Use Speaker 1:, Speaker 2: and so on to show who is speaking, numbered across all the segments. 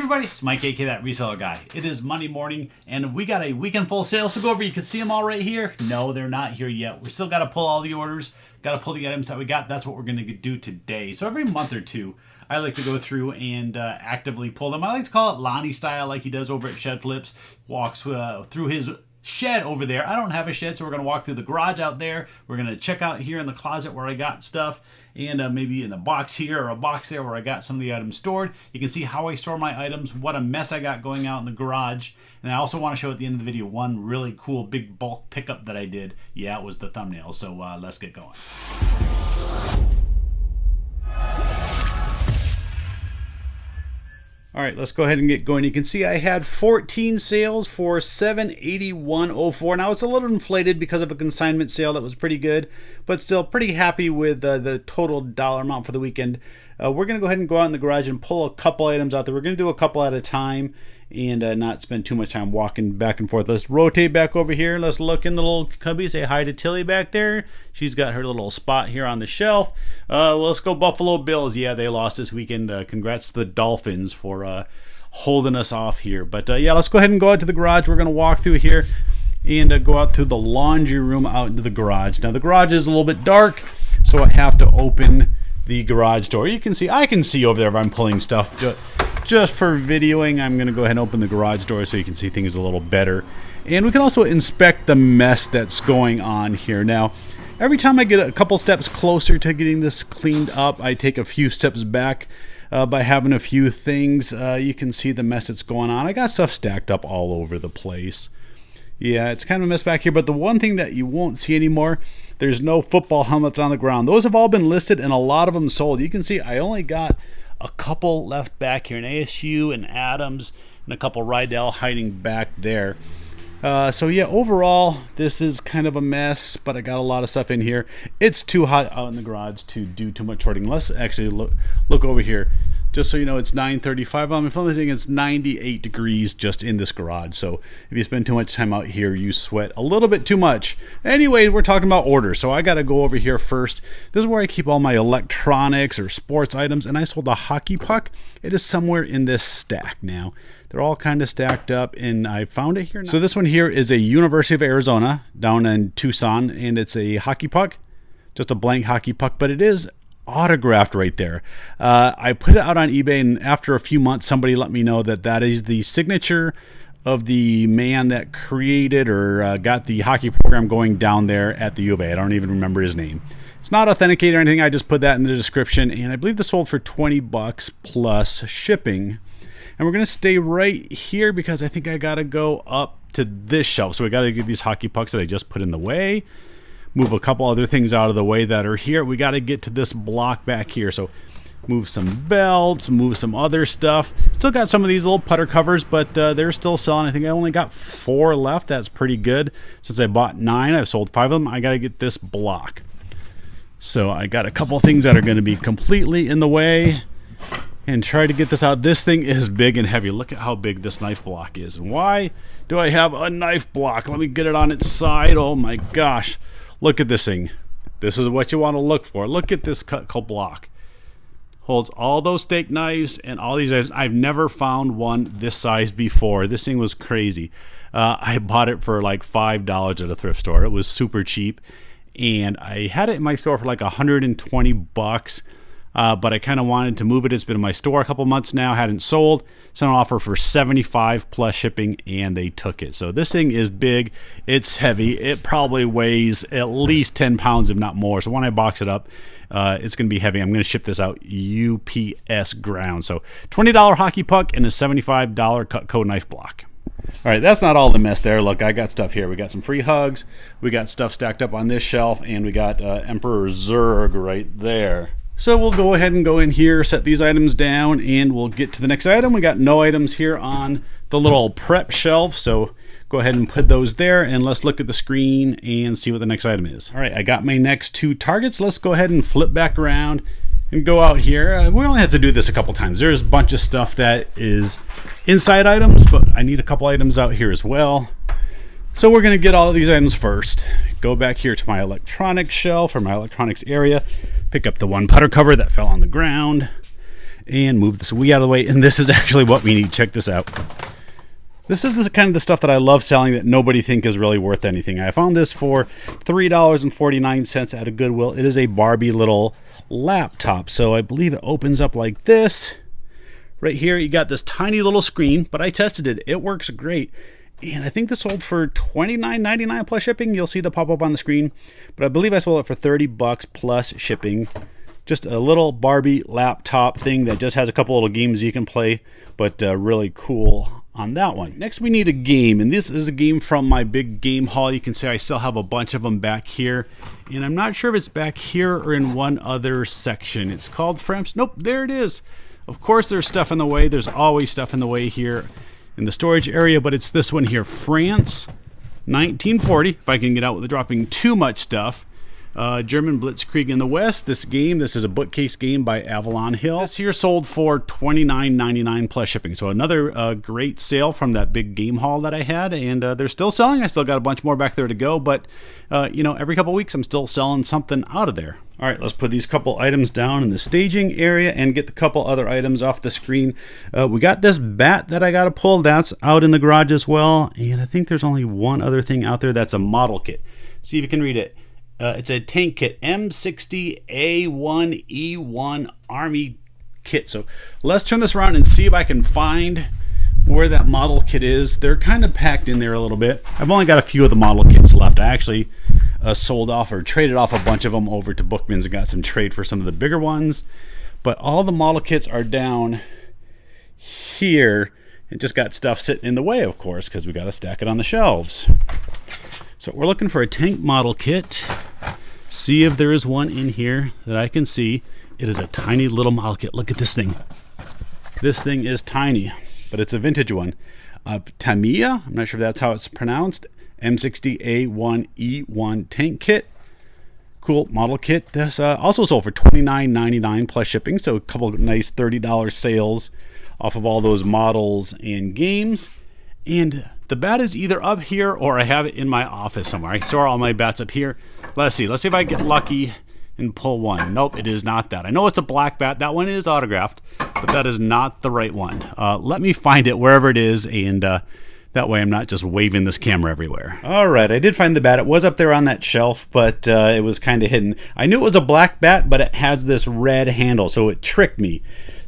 Speaker 1: everybody, it's Mike, aka That Reseller Guy. It is Monday morning, and we got a weekend full of sales to go over. You can see them all right here. No, they're not here yet. We still got to pull all the orders, got to pull the items that we got. That's what we're going to do today. So every month or two, I like to go through and actively pull them. I like to call it Lonnie style, like he does over at Shed Flips. Walks through his shed over there. I don't have a shed, so we're going to walk through the garage out there. We're going to check out here in the closet where I got stuff, and maybe in the box here or a box there where I got some of the items stored. You can see how I store my items, what a mess I got going out in the garage. And I also want to show at the end of the video one really cool big bulk pickup that I did. Yeah, it was the thumbnail, so let's get going. All right, let's go ahead and get going. You can see I had 14 sales for $781.04. Now it's a little inflated because of a consignment sale that was pretty good, but still pretty happy with the total dollar amount for the weekend. We're gonna go ahead and go out in the garage and pull a couple items out there. We're gonna do a couple at a time and not spend too much time walking back and forth. Let's rotate back over here. Let's look in the little cubby. Say hi to Tilly back there. She's got her little spot here on the shelf. Let's go Buffalo Bills. Yeah, they lost this weekend. Congrats to the Dolphins for holding us off here. But yeah, let's go ahead and go out to the garage. We're going to walk through here and go out through the laundry room out into the garage. Now the garage is a little bit dark, so I have to open the garage door. You can see, I can see over there if I'm pulling stuff. Just for videoing, I'm going to go ahead and open the garage door so you can see things a little better. And we can also inspect the mess that's going on here. Now, every time I get a couple steps closer to getting this cleaned up, I take a few steps back by having a few things. You can see the mess that's going on. I got stuff stacked up all over the place. Yeah, it's kind of a mess back here, but the one thing that you won't see anymore, there's no football helmets on the ground. Those have all been listed and a lot of them sold. You can see I only got a couple left back here, an ASU and Adams, and a couple Rydell hiding back there. So yeah, overall, this is kind of a mess, but I got a lot of stuff in here. It's too hot out in the garage to do too much sorting. Let's actually look over here. Just so you know, it's 9:35. I'm filming. It's 98 degrees just in this garage. So if you spend too much time out here, you sweat a little bit too much. Anyway, we're talking about orders. So I got to go over here first. This is where I keep all my electronics or sports items. And I sold a hockey puck. It is somewhere in this stack now. They're all kind of stacked up, and I found it here now. So this one here is a University of Arizona down in Tucson, and it's a hockey puck, just a blank hockey puck, but it is autographed right there. I put it out on eBay, and after a few months, somebody let me know that that is the signature of the man that created or got the hockey program going down there at the U of A. I don't even remember his name. It's not authenticated or anything. I just put that in the description, and I believe this sold for $20 plus shipping. And we're going to stay right here because I think I got to go up to this shelf. So we got to get these hockey pucks that I just put in the way. Move a couple other things out of the way that are here. We got to get to this block back here. So move some belts, move some other stuff. Still got some of these little putter covers, but they're still selling. I think I only got 4 left. That's pretty good. Since I bought 9, I've sold 5 of them. I got to get this block. So I got a couple things that are going to be completely in the way and try to get this out. This thing is big and heavy. Look at how big this knife block is. And why do I have a knife block? Let me get it on its side. Oh my gosh. Look at this thing. This is what you want to look for. Look at this cut block. Holds all those steak knives and all these items. I've never found one this size before. This thing was crazy. I bought it for like $5 at a thrift store. It was super cheap. And I had it in my store for like $120. But I kind of wanted to move it. It's been in my store a couple months now. Hadn't sold. Sent an offer for $75 plus shipping, and they took it. So this thing is big. It's heavy. It probably weighs at least 10 pounds, if not more. So when I box it up, it's going to be heavy. I'm going to ship this out UPS ground. So $20 hockey puck and a $75 Cutco knife block. All right, that's not all the mess there. Look, I got stuff here. We got some free hugs. We got stuff stacked up on this shelf, and we got Emperor Zurg right there. So we'll go ahead and go in here, set these items down, and we'll get to the next item. We got no items here on the little prep shelf, so go ahead and put those there, and let's look at the screen and see what the next item is. All right, I got my next 2 targets. Let's go ahead and flip back around and go out here. We only have to do this a couple times. There's a bunch of stuff that is inside items, but I need a couple items out here as well. So we're going to get all of these items first. Go back here to my electronics shelf or my electronics area. Pick up the one putter cover that fell on the ground. and move this wee out of the way. And this is actually what we need. Check this out. This is the kind of the stuff that I love selling that nobody think is really worth anything. I found this for $3.49 at a Goodwill. It is a Barbie little laptop. So I believe it opens up like this. Right here, you got this tiny little screen, but I tested it. It works great. And I think this sold for $29.99 plus shipping. You'll see the pop up on the screen. But I believe I sold it for $30 plus shipping. Just a little Barbie laptop thing that just has a couple little games you can play, but really cool on that one. Next, we need a game, and this is a game from my big game haul. You can see I still have a bunch of them back here, and I'm not sure if it's back here or in one other section. It's called Frames. Nope, there it is. Of course, there's stuff in the way. There's always stuff in the way here in the storage area, but it's this one here, France 1940. If I can get out without dropping too much stuff. German Blitzkrieg in the West. This is a bookcase game by Avalon Hill. This here sold for $29.99 plus shipping. So another great sale from that big game haul that I had, and they're still selling. I still got a bunch more back there to go, but you know, every couple weeks I'm still selling something out of there. All right, let's put these couple items down in the staging area and get the couple other items off the screen. We got this bat that I got to pull. That's out in the garage as well, and I think there's only one other thing out there. That's a model kit. See if you can read it. It's a tank kit, M60A1E1 Army kit. So let's turn this around and see if I can find where that model kit is. They're kind of packed in there a little bit. I've only got a few of the model kits left. I actually sold off or traded off a bunch of them over to Bookman's and got some trade for some of the bigger ones. But all the model kits are down here and just got stuff sitting in the way, of course, because we got to stack it on the shelves. So we're looking for a tank model kit. See if there is one in here that I can see. It is a tiny little model kit. Look at this thing. This thing is tiny, but it's a vintage one. Tamiya, I'm not sure if that's how it's pronounced. M60A1E1 tank kit. Cool model kit. This also sold for $29.99 plus shipping. So a couple of nice $30 sales off of all those models and games. And the bat is either up here or I have it in my office somewhere. I store all my bats up here. Let's see if I get lucky and pull one. Nope, it is not that. I know it's a black bat. That one is autographed, but that is not the right one. Let me find it wherever it is, and that way I'm not just waving this camera everywhere. All right, I did find the bat. It was up there on that shelf, but it was kind of hidden. I knew it was a black bat, but it has this red handle, so it tricked me.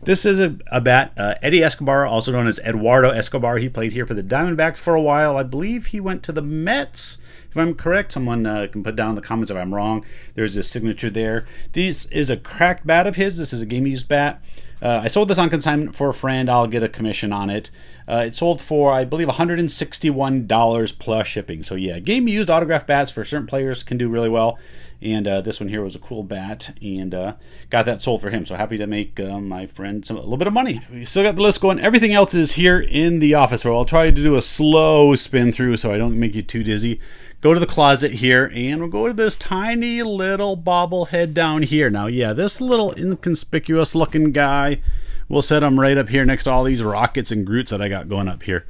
Speaker 1: This is a bat, Eddie Escobar, also known as Eduardo Escobar. He played here for the Diamondbacks for a while. I believe he went to the Mets, if I'm correct. Someone can put down in the comments if I'm wrong. There's a signature there. This is a cracked bat of his. This is a game-used bat. I sold this on consignment for a friend. I'll get a commission on it. It sold for, I believe, $161 plus shipping. So yeah, game-used autographed bats for certain players can do really well. And this one here was a cool bat, and got that sold for him. So happy to make my friend a little bit of money. We still got the list going. Everything else is here in the office. So I'll try to do a slow spin through so I don't make you too dizzy. Go to the closet here, and we'll go to this tiny little bobblehead down here. Now, yeah, this little inconspicuous looking guy, we'll set him right up here next to all these rockets and Groots that I got going up here.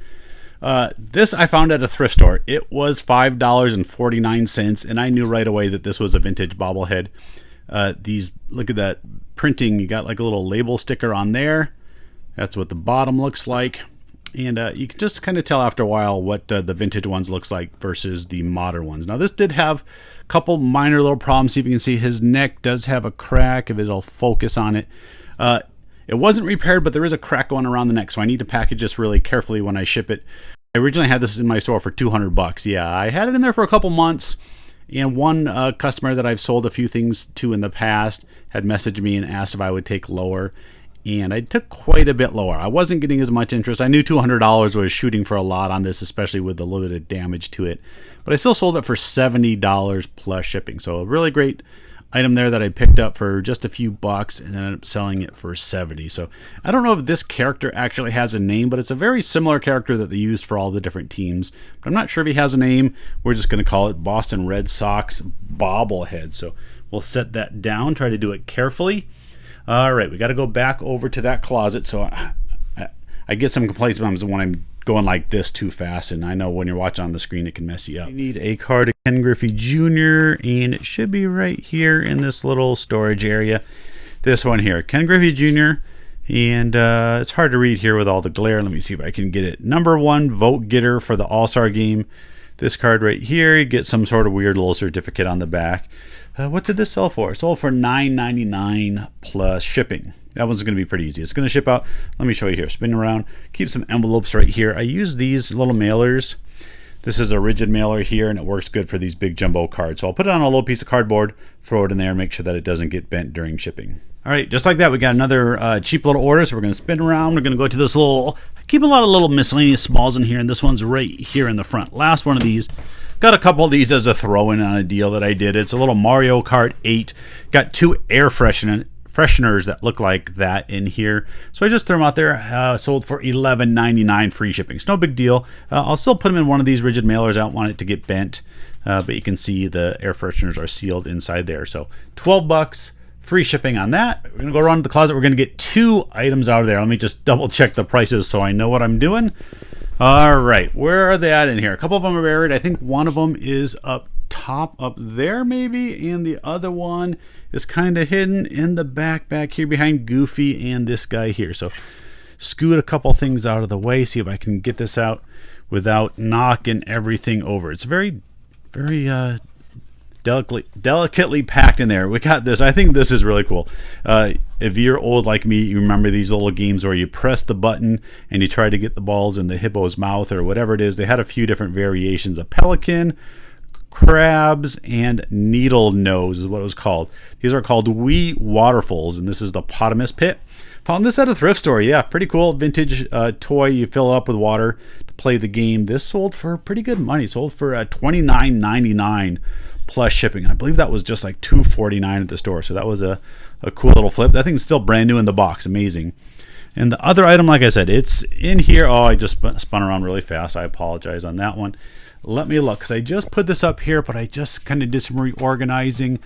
Speaker 1: This I found at a thrift store. It was $5.49, and I knew right away that this was a vintage bobblehead. Look at that printing. You got like a little label sticker on there. That's what the bottom looks like. And you can just kind of tell after a while what the vintage ones looks like versus the modern ones. Now, this did have a couple minor little problems. See if you can see his neck does have a crack, if it'll focus on it. It wasn't repaired, but there is a crack going around the neck, so I need to package this really carefully when I ship it. I originally had this in my store for $200. Yeah, I had it in there for a couple months, and one customer that I've sold a few things to in the past had messaged me and asked if I would take lower, and I took quite a bit lower. I wasn't getting as much interest. I knew $200 was shooting for a lot on this, especially with a little bit of damage to it, but I still sold it for $70 plus shipping. So a really great item there that I picked up for just a few bucks and ended up selling it for $70. So I don't know if this character actually has a name, but it's a very similar character that they used for all the different teams. But I'm not sure if he has a name. We're just going to call it Boston Red Sox bobblehead. So we'll set that down, try to do it carefully. All right, we got to go back over to that closet. So I get some complaints about when I'm going like this too fast, and I know when you're watching on the screen it can mess you up. You need a card of Ken Griffey Jr., and it should be right here in this little storage area. This one here, Ken Griffey Jr., And it's hard to read here with all the glare. Let me see if I can get it. Number 1 vote getter for the All-Star game. This card right here, you get some sort of weird little certificate on the back. What did this sell for? It sold for $9.99 plus shipping. That one's going to be pretty easy. It's going to ship out. Let me show you here. Spin around. Keep some envelopes right here. I use these little mailers. This is a rigid mailer here, and it works good for these big jumbo cards. So I'll put it on a little piece of cardboard, throw it in there, make sure that it doesn't get bent during shipping. All right, just like that, we got another cheap little order. So we're going to spin around. We're going to go to this little, keep a lot of little miscellaneous smalls in here, and this one's right here in the front. Last one of these. Got a couple of these as a throw-in on a deal that I did. It's a little Mario Kart 8. Got 2 air fresheners that look like that in here. So I just threw them out there. Sold for $11.99 free shipping. It's no big deal. I'll still put them in one of these rigid mailers. I don't want it to get bent. But you can see the air fresheners are sealed inside there. So $12. Free shipping on that. We're going to go around to the closet. We're going to get 2 items out of there. Let me just double check the prices so I know what I'm doing. All right. Where are they at in here? A couple of them are buried. I think one of them is up top up there maybe. And the other one is kind of hidden in the back here behind Goofy and this guy here. So scoot a couple things out of the way. See if I can get this out without knocking everything over. It's very delicately packed in there. We got this. I think this is really cool. If you're old like me, you remember these little games where you press the button and you try to get the balls in the hippo's mouth or whatever it is. They had a few different variations. A pelican, crabs, and needle nose is what it was called. These are called wee waterfalls, and this is the Potamus Pit. Found this at a thrift store. Yeah, pretty cool vintage toy. You fill it up with water to play the game. This sold for pretty good money. Sold for $29.99 plus shipping. I believe that was just like $2.49 at the store. So that was a cool little flip. That thing's still brand new in the box. Amazing. And the other item, like I said, it's in here. Oh, I just spun around really fast. I apologize on that one. Let me look, because I just put this up here, but I just kind of did some reorganizing,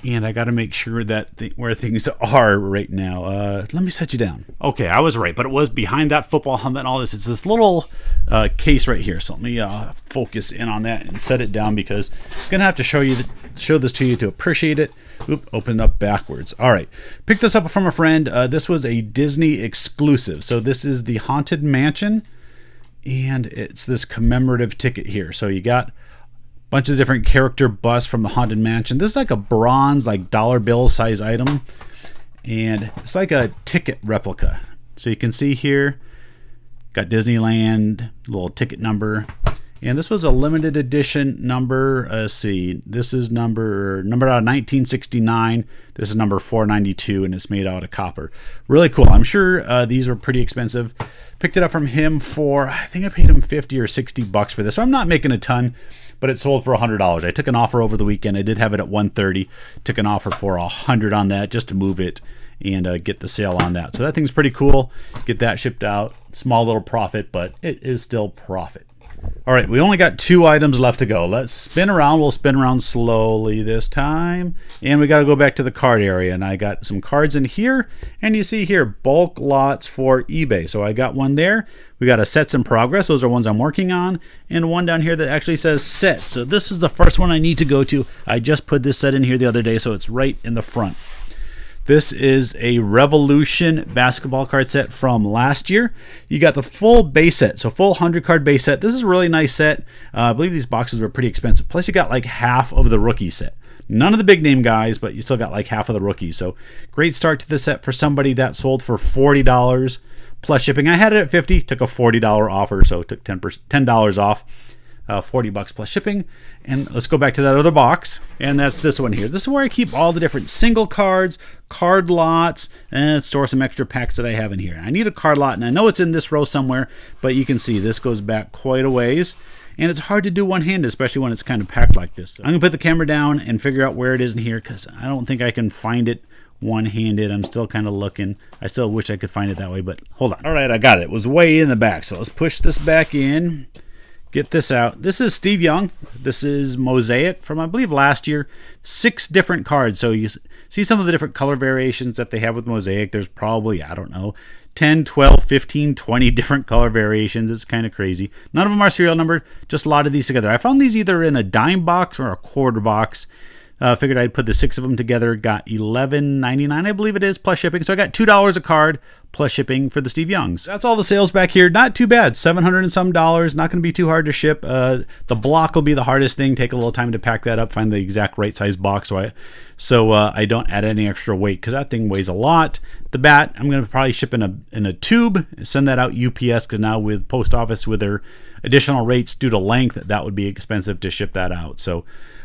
Speaker 1: and I got to make sure that where things are right now. Let me set you down. Okay, I was right, but it was behind that football helmet and all this. It's this little case right here. So let me focus in on that and set it down, because I'm gonna have to show this to you to appreciate it. Oop, open up backwards. All right, picked this up from a friend. This was a Disney exclusive. So this is the Haunted Mansion. And it's this commemorative ticket here. So you got a bunch of different character busts from the Haunted Mansion. This is like a bronze, like dollar bill size item. And it's like a ticket replica. So you can see here, got Disneyland, little ticket number. And this was a limited edition number. Let's see, this is number out of 1969. This is number 492, and it's made out of copper. Really cool. I'm sure these were pretty expensive. Picked it up from him for, I think I paid him $50 or $60 for this. So I'm not making a ton, but it sold for $100. I took an offer over the weekend. I did have it at $130. Took an offer for $100 on that just to move it and get the sale on that. So that thing's pretty cool. Get that shipped out. Small little profit, but it is still profit. All right, we only got 2 items left to go. Let's spin around. We'll spin around slowly this time. And we got to go back to the card area. And I got some cards in here. And you see here, bulk lots for eBay. So I got one there. We got a sets in progress. Those are ones I'm working on. And one down here that actually says sets. So this is the first one I need to go to. I just put this set in here the other day, so it's right in the front. This is a Revolution basketball card set from last year. You got the full base set, so full 100 card base set. This is a really nice set. I believe these boxes were pretty expensive. Plus you got like half of the rookie set. None of the big name guys, but you still got like half of the rookies. So great start to the set for somebody that sold for $40 plus shipping. I had it at $50, took a $40 offer, so took $10 off. $40 plus shipping. And let's go back to that other box, and that's this one here. This is where I keep all the different single cards, card lots, and store some extra packs that I have in here. I need a card lot, and I know it's in this row somewhere, but you can see this goes back quite a ways, and it's hard to do one-handed, especially when it's kind of packed like this. So I'm gonna put the camera down and figure out where it is in here, because I don't think I can find it one-handed. I'm still kind of looking. I still wish I could find it that way, but hold on. All right, I got it. It was way in the back, so let's push this back in. Get this out. This is Steve Young. This is Mosaic from, I believe, last year. 6 different cards. So you see some of the different color variations that they have with Mosaic. There's probably, I don't know, 10, 12, 15, 20 different color variations. It's kind of crazy. None of them are serial numbered. Just a lot of these together. I found these either in a dime box or a quarter box. Figured I'd put the 6 of them together. Got $11.99, I believe it is, plus shipping. So I got $2 a card plus shipping for the Steve Youngs. That's all the sales back here. Not too bad. $700 and some. Not going to be too hard to ship. The block will be the hardest thing. Take a little time to pack that up, find the exact right size box so I don't add any extra weight, because that thing weighs a lot. The bat, I'm going to probably ship in a tube, send that out UPS, because now with post office with their additional rates due to length, that would be expensive to ship that out. So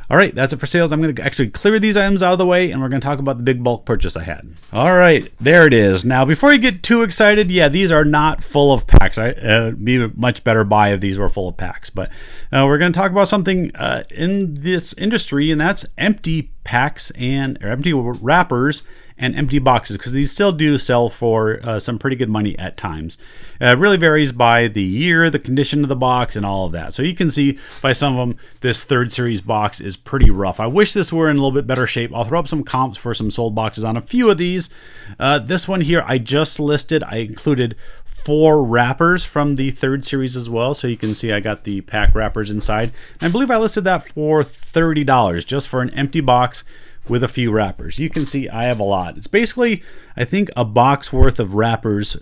Speaker 1: all right, that's it for sales. I'm going to actually clear these items out of the way, and we're going to talk about the big bulk purchase I had. All right, there it is. Now, before you get too excited, yeah, these are not full of packs. It'd be a much better buy if these were full of packs. But we're going to talk about something in this industry, and that's empty packs or empty wrappers and empty boxes, because these still do sell for some pretty good money at times. It really varies by the year, the condition of the box, and all of that. So you can see by some of them, this 3rd series box is pretty rough. I wish this were in a little bit better shape. I'll throw up some comps for some sold boxes on a few of these. This one here I just listed. I included 4 wrappers from the 3rd series as well. So you can see I got the pack wrappers inside. And I believe I listed that for $30 just for an empty box with a few wrappers. You can see I have a lot. It's basically, I think, a box worth of wrappers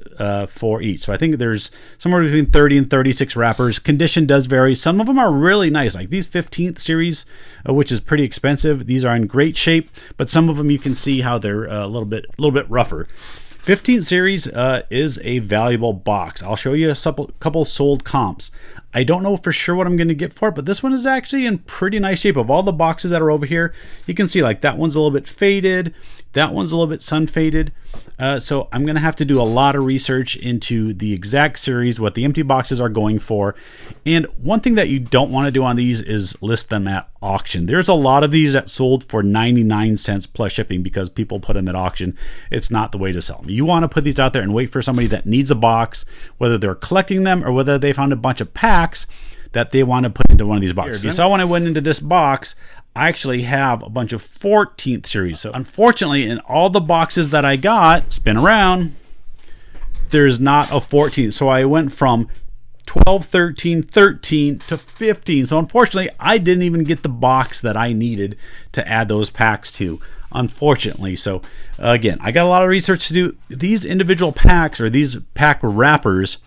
Speaker 1: for each. So I think there's somewhere between 30 and 36 wrappers. Condition does vary. Some of them are really nice, like these 15th series, which is pretty expensive. These are in great shape, but some of them you can see how they're a little bit rougher. 15th series is a valuable box. I'll show you a couple sold comps. I don't know for sure what I'm going to get for it, but this one is actually in pretty nice shape. Of all the boxes that are over here, you can see like that one's a little bit faded. That one's a little bit sun faded. So I'm going to have to do a lot of research into the exact series, what the empty boxes are going for. And one thing that you don't want to do on these is list them at auction. There's a lot of these that sold for 99 cents plus shipping because people put them at auction. It's not the way to sell them. You want to put these out there and wait for somebody that needs a box, whether they're collecting them or whether they found a bunch of packs that they want to put into one of these boxes. You saw when I went into this box, I actually have a bunch of 14th series. So unfortunately, in all the boxes that I got, spin around, there's not a 14th. So I went from 12, 13, 13 to 15. So unfortunately, I didn't even get the box that I needed to add those packs to, unfortunately. So again, I got a lot of research to do. These individual packs or these pack wrappers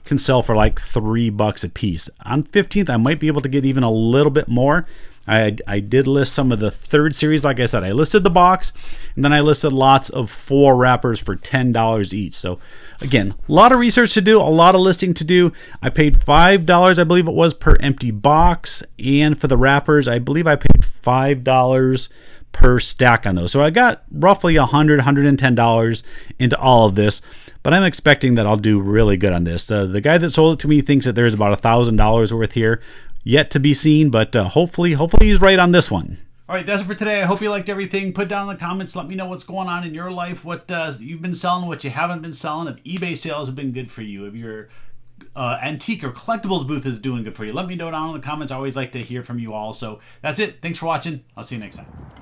Speaker 1: can sell for like $3 a piece. On 15th, I might be able to get even a little bit more. I did list some of the 3rd series. Like I said, I listed the box, and then I listed lots of 4 wrappers for $10 each. So again, a lot of research to do, a lot of listing to do. I paid $5, I believe it was, per empty box, and for the wrappers, I believe I paid $5 per stack on those. So I got roughly $100, $110 into all of this, but I'm expecting that I'll do really good on this. The guy that sold it to me thinks that there's about $1,000 worth here. Yet to be seen, but hopefully he's right on this one. All right, that's it for today. I hope you liked everything. Put down in the comments. Let me know what's going on in your life, what you've been selling, what you haven't been selling, if eBay sales have been good for you, if your antique or collectibles booth is doing good for you. Let me know down in the comments. I always like to hear from you all. So that's it. Thanks for watching. I'll see you next time.